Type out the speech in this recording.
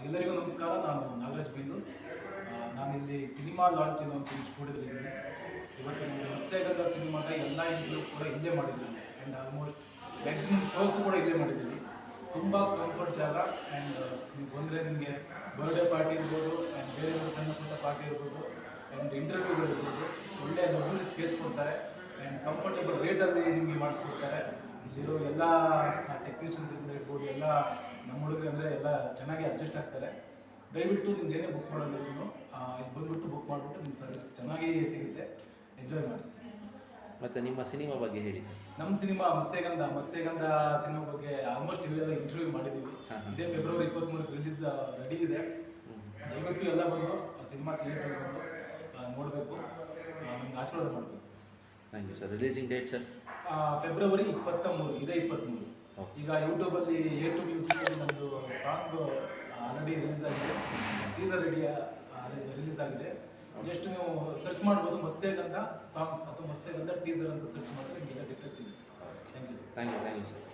ಎಲ್ಲರಿಗೂ ನಮಸ್ಕಾರ. ನಾನು ನಾಗರಾಜ್ ಬೈಂದೂರ್. ನಾನಿಲ್ಲಿ ಸಿನಿಮಾ ಲಾಂಚ್ ಅನ್ನೋ ಒಂದು ಸ್ಟುಡಿಯೋದಲ್ಲಿದ್ದೀನಿ. ಇವತ್ತು ನೀವು ಮತ್ಸ್ಯಗಂಧ ಸಿನಿಮಾದ ಎಲ್ಲ ಇಂಟರ್ವ್ಯೂ ಕೂಡ ಇಲ್ಲೇ ಮಾಡಿದ್ದೀನಿ ಆ್ಯಂಡ್ ಆಲ್ಮೋಸ್ಟ್ ಮ್ಯಾಕ್ಸಿಮಮ್ ಶೋಸ್ ಕೂಡ ಇಲ್ಲೇ ಮಾಡಿದ್ದೀನಿ. ತುಂಬ ಕಂಫರ್ಟ್ ಜಾಗ ಆ್ಯಂಡ್ ನೀವು ಬಂದರೆ ನಿಮಗೆ ಬರ್ಡೇ ಪಾರ್ಟಿ ಇರ್ಬೋದು ಆ್ಯಂಡ್ ಬೇರೆ ಸಣ್ಣ ಪುಟ್ಟ ಪಾರ್ಟಿ ಇರ್ಬೋದು ಆ್ಯಂಡ್ ಇಂಟರ್ವ್ಯೂಗಳಿರ್ಬೋದು. ಒಳ್ಳೆಯ ಲಕ್ಸುರಿ ಸ್ಪೇಸ್ ಕೊಡ್ತಾರೆ ಆ್ಯಂಡ್ ಕಂಫರ್ಟೇಬಲ್ ರೇಟಲ್ಲಿ ನಿಮಗೆ ಮಾಡಿಸ್ಕೊಡ್ತಾರೆ. ಇಲ್ಲಿರೋ ಎಲ್ಲ ಟೆಕ್ನಿಷಿಯನ್ಸ್ ಇರ್ಬೋದು, ಎಲ್ಲ ನಮ್ಮ ಹುಡುಗರು ಅಂದರೆ ಎಲ್ಲ ಚೆನ್ನಾಗಿ ಅಡ್ಜಸ್ಟ್ ಆಗ್ತಾರೆ. ದಯವಿಟ್ಟು ನಿಮ್ದು ಏನೇ ಬುಕ್ ಮಾಡೋದಿದ್ರು ಇಲ್ಲಿ ಬಂದುಬಿಟ್ಟು ಬುಕ್ ಮಾಡಿಬಿಟ್ಟು ನಿಮ್ಮ ಸರ್ವಿಸ್ ಚೆನ್ನಾಗಿ ಸಿಗುತ್ತೆ. ಎಂಜಾಯ್ ಮಾಡಿ. ಮತ್ತು ನಿಮ್ಮ ಸಿನಿಮಾ ಬಗ್ಗೆ ಹೇಳಿ ಸರ್. ನಮ್ಮ ಸಿನಿಮಾ ಮತ್ಸ್ಯಗಂಧ ಸಿನಿಮಾ ಬಗ್ಗೆ ಆಲ್ಮೋಸ್ಟ್ ಇಲ್ಲೆಲ್ಲ ಇಂಟರ್ವ್ಯೂ ಮಾಡಿದ್ದೀವಿ. ಇದೇ ಫೆಬ್ರವರಿ 23 ರಿಲೀಸ್ ರೆಡಿ ಇದೆ. ದಯವಿಟ್ಟು ಎಲ್ಲ ಬಂದು ಆ ಸಿನಿಮಾ ಥಿಯೇಟರ್ಗೆ ಬಂದು ನೋಡಬೇಕು, ನಮ್ಗೆ ಆಶೀರ್ವಾದ ಮಾಡಬೇಕು. Thank you sir. Releasing date sir? February 23, ಇದೇ 23. ಈಗ ಯೂಟ್ಯೂಬಲ್ಲಿ A2 ಮ್ಯೂಸಿಕಲ್ಲಿ ನಮ್ಮದು ಸಾಂಗ್ ಆಲ್ರೆಡಿ ರಿಲೀಸ್ ಆಗಿದೆ, ಟೀಸರ್ ರಿಲೀಸ್ ಆಗಿದೆ. ಜಸ್ಟ್ ನೀವು ಸರ್ಚ್ ಮಾಡ್ಬೋದು ಮತ್ಸ್ಯಗಂಧ ಸಾಂಗ್ಸ್ ಅಥವಾ ಮತ್ಸ್ಯಗಂಧ ಟೀಸರ್ ಅಂತ ಸರ್ಚ್ ಮಾಡಿದ್ರೆ ನಿಮಗೆಲ್ಲ ಡೀಟೇಲ್ಸ್ ಸಿಗುತ್ತೆ. Thank you sir. Thank you sir.